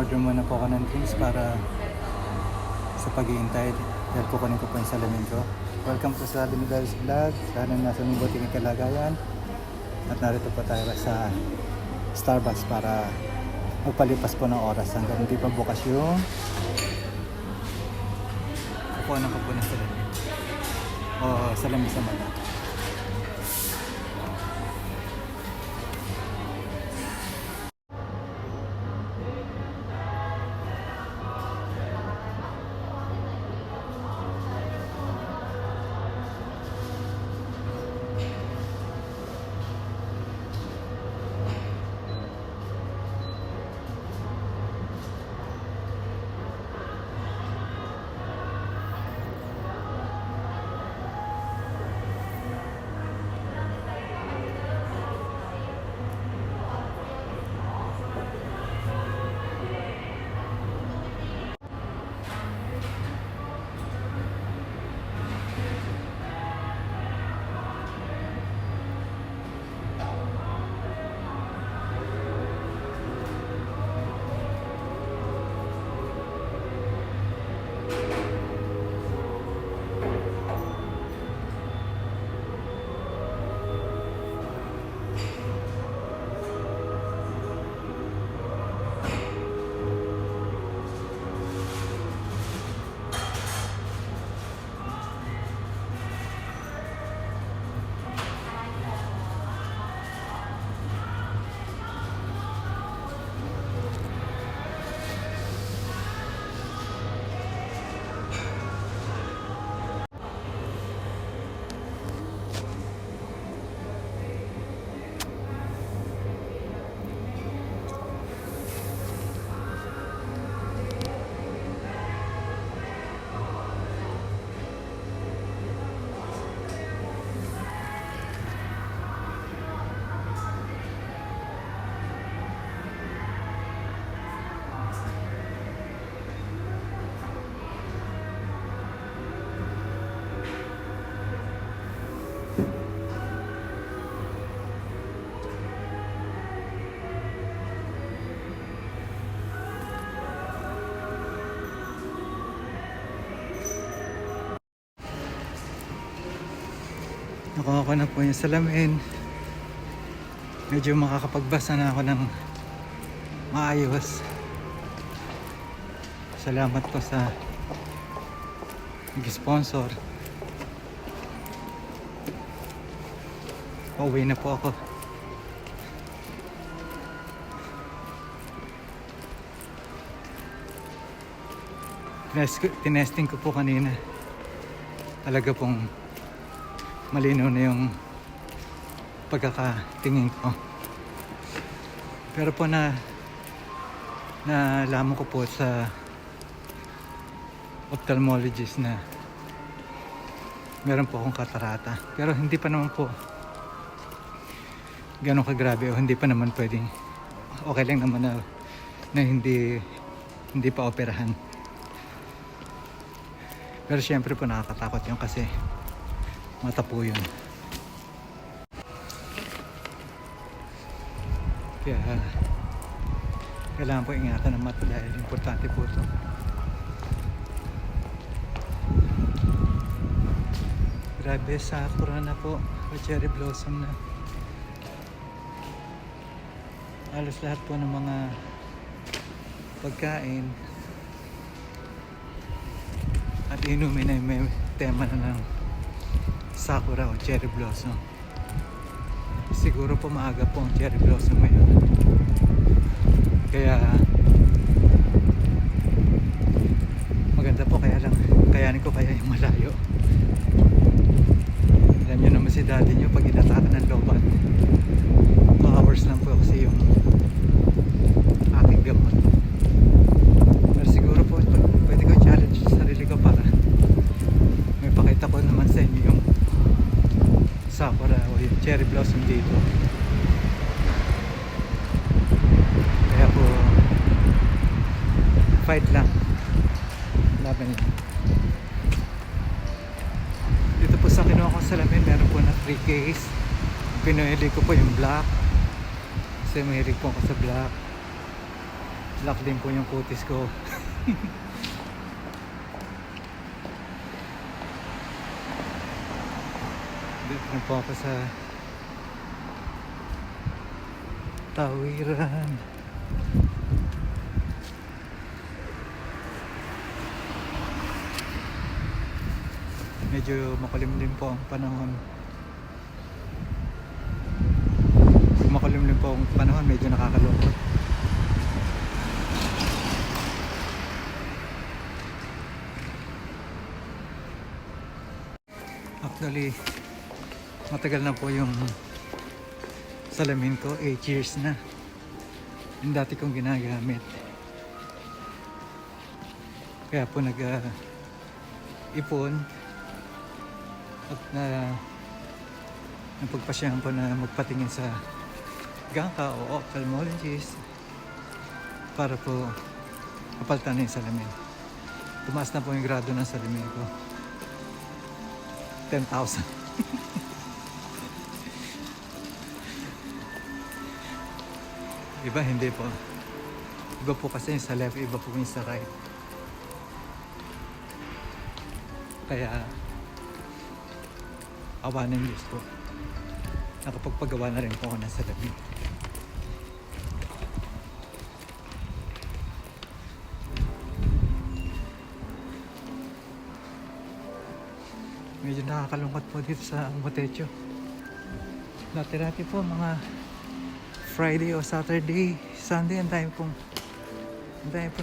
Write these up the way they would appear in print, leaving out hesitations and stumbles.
Order muna po ako ng drinks para sa pag-iintay dahil kukunin ko po yung salamin ko. Welcome po sa Limidar's Vlog. Sana nasa mabuting kalagayan. At narito po tayo sa Starbucks para magpalipas po ng oras hanggang hindi pa bukas yung kukunan ko po ng salamin. O salamin sa mata. Nakuha ko na po yung salamin. Medyo makakapagbasa na ako ng maayos. Salamat po sa nag-sponsor. Pauwi na po ako. Tinesting ko po kanina. Talaga pong malinaw na yung pagkakatingin ko. Pero po nalaman ko po sa ophthalmologist na meron po akong katarata. Pero hindi pa naman po ganun kagrabe o hindi pa naman pwedeng, okay lang naman na hindi pa operahan. Pero syempre po nakakatakot yun kasi mata po yun. Kaya kailangan po ingatan ng mata dahil importante po ito. Grabe, sakura na po o cherry blossom na. Halos lahat po ng mga pagkain at inumin ay may tema na ng sakura o cherry blossom. Siguro po maaga po ang cherry blossom ngayon. Kaya maganda po, kaya lang kayanin ko kaya yung malayo. Alam nyo naman si daddy nyo pag inatakan ng lobat, 2 hours lang po kasi yung aking gamot. Pero siguro po pwede ko challenge sa sarili ko para may pakita ko naman sa inyo yung sakura o yung cherry blossom dito. Kaya po fight lang, laban nito. Dito po sa kinuha kong salamin meron po na 3 case. Pinili ko po yung black kasi mahilig po ako sa black. Black din po yung kutis ko. Dito na po ako sa Tawiran. Medyo makulimlim po ang panahon. Pag makulimlim po ang panahon, medyo nakakalungkot. Actually, matagal na po yung salamin ko, 8 years na. Yung dati kong ginagamit. Kaya po ipon at napagpasyahan po na magpatingin sa gangka o ophthalmologist para po kapalitan na yung salamin. Tumaas na po yung grado ng salamin ko. 10,000. Iba hindi po. Iba po kasi yung sa left, iba po yung sa right. Kaya awa ng Diyos po. Nakapagpagawa na rin po ako ng salamin. Medyo nakakalungkot po dito sa Motecho. Dati-dati po mga Friday o Saturday, Sunday, ang dami pong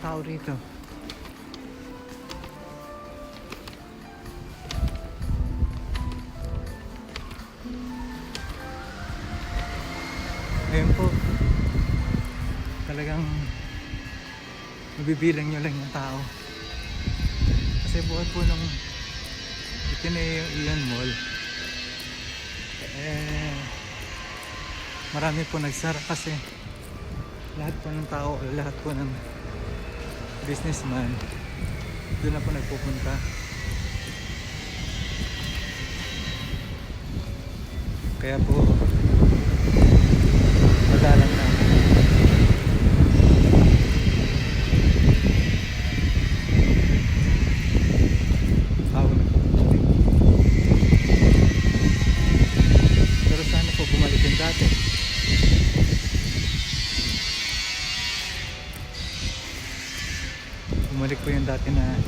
tao rito. Ngayon po, talagang mabibilang nyo lang yung tao. Kasi buhat po nung itinay yung Ian Mall, marami po nagsara kasi lahat po ng tao, lahat po ng businessman doon na po nagpupunta. Kaya po madalang na pero sana po bumalik yung dati. Bumalik po yung dati na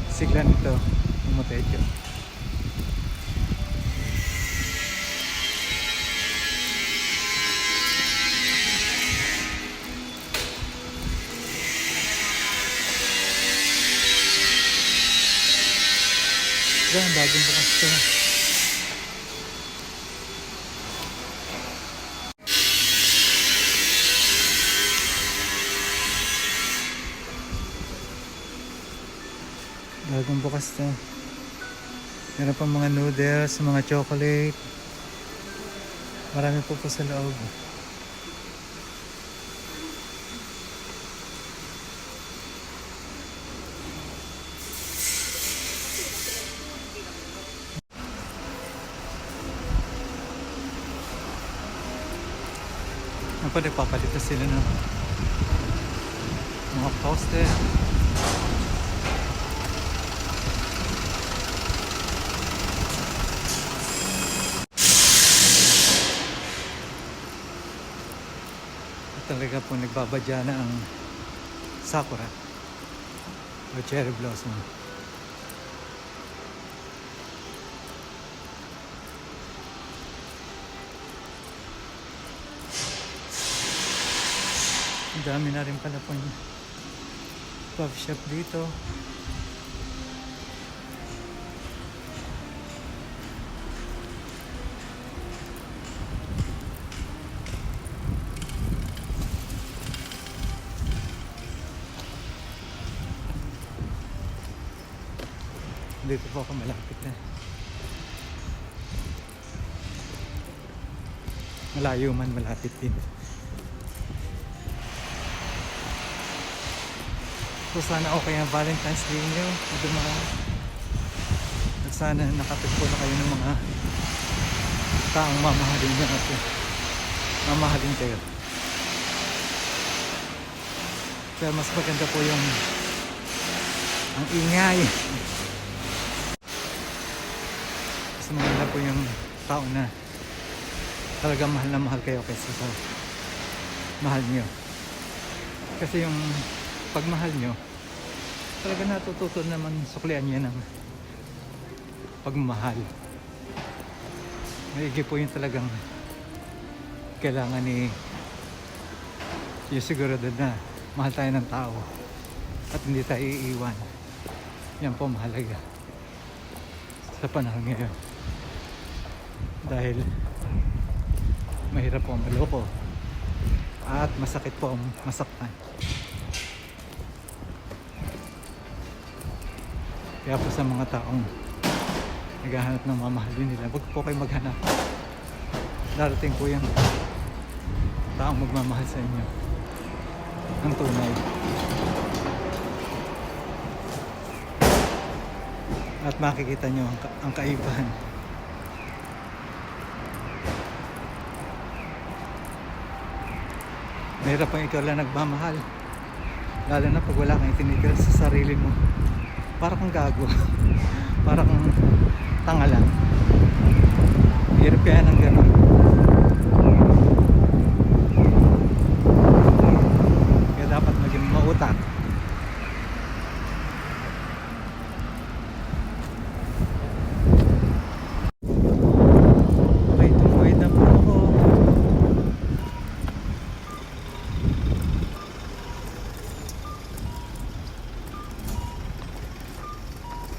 sigla nito, yung Motecho. Diyan, bagong bukas ito. Bagong bukas to. Meron pa mga noodles, mga chocolate. Marami po sa loob. Ano pa, nagpapalito sila ng mga poster. Talaga po nagbabadya na ang sakura o cherry blossom. Ang dami na rin pala po yung coffee shop dito. Dito po ako malapit na. Malayo man, malapit din. So sana okay ang Valentine's Day nyo. At sana nakatagpo na kayo ng mga taong mamahalin nyo at mamahalin kayo. Pero mas maganda po yung ang ingay. Mas maganda po yung tao na talagang mahal na mahal kayo kaysa sa mahal nyo. Kasi yung pagmahal nyo, talaga natututo naman suklian niya ng pagmamahal. Maigi po yung talagang kailangan ni yung siguradad na mahal tayo ng tao at hindi tayo iiwan. Yan po mahalaga sa panahon ngayon, dahil mahirap po ang maloko at masakit po ang masaktan. Kaya po sa mga taong naghahanap ng mamahalin nila, wag po kayo maghanap. Darating po yung taong magmamahal sa inyo ng tunay. At makikita nyo ang kaibahan. Mahirap pang ikaw lang nagmamahal, lalo na pag wala kang itinitira sa sarili mo. Para kang gago. Para kang tanga lang. Hirap kaya ng ganun. Kaya dapat maging mautak. Okay, tumuwid na po ako.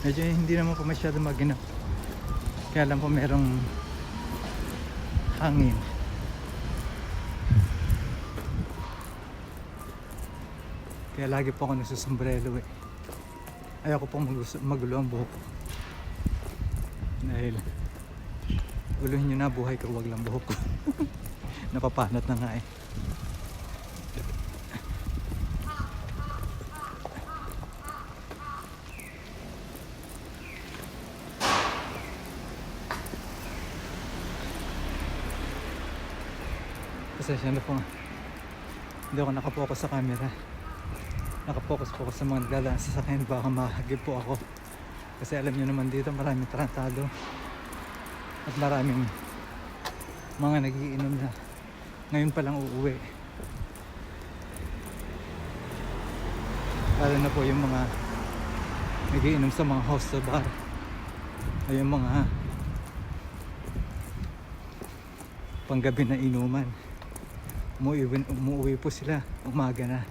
Medyo hindi naman po masyado maginap. Kaya lang po merong hangin. Kaya lagi po ako nagsusombrero eh. Ayoko po magulo ang buhok ko. Dahil guluhin nyo na buhay ko, wag lang buhok ko. Napapanat na nga eh. Pasensya na po. Hindi ako nakapokus sa camera. Nakapokus po ako sa mga nagdadaan sa sakyan. Baka mahagip po ako. Kasi alam nyo naman dito maraming tarantado. At maraming mga nagiinom na ngayon pa lang uuwi. Lalo na po yung mga nagiinom sa mga house sa bar. Ay yung mga panggabi na inuman. Umuwi po sila umaga na.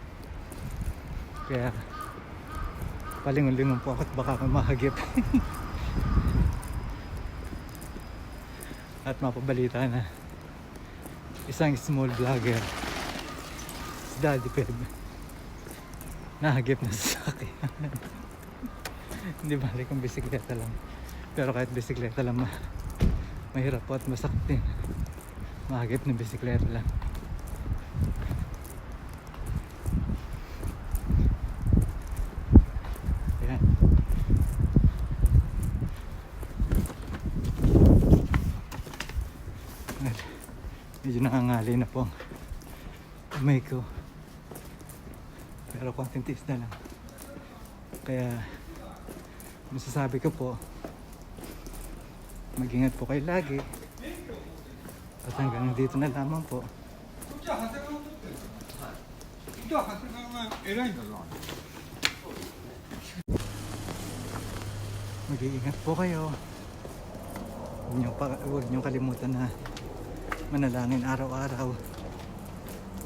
Kaya palingon-lingon po ako at baka mahagip. At mapabalita na isang small vlogger, si Daddy Peb, nahagip na sa sakyan. Hindi balik kung bisikleta lang. Pero kahit bisikleta lang mahirap po at masakit din. Mahagip na bisikleta lang. Ayan. Medyo nangangali na po ang umay ko. Pero konting tiis na lang. Kaya masasabi ko po, mag-ingat po kayo lagi. At hanggang dito na lamang po. Mag-iingat po kayo. Huwag niyong kalimutan na manalangin araw-araw.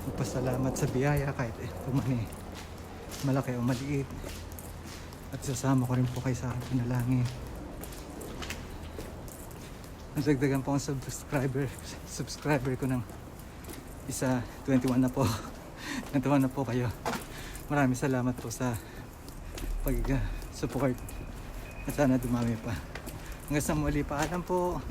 Magpasalamat sa biyaya kahit pumani malaki o maliit. At sasama ko rin po kayo sa aking panalangin. Nagdagdagan po ang subscriber ko ng isa, 21 na po. Natuwa na po kayo. Maraming salamat po sa pag-support at sana dumami pa. Hanggang sa muli, paalam po.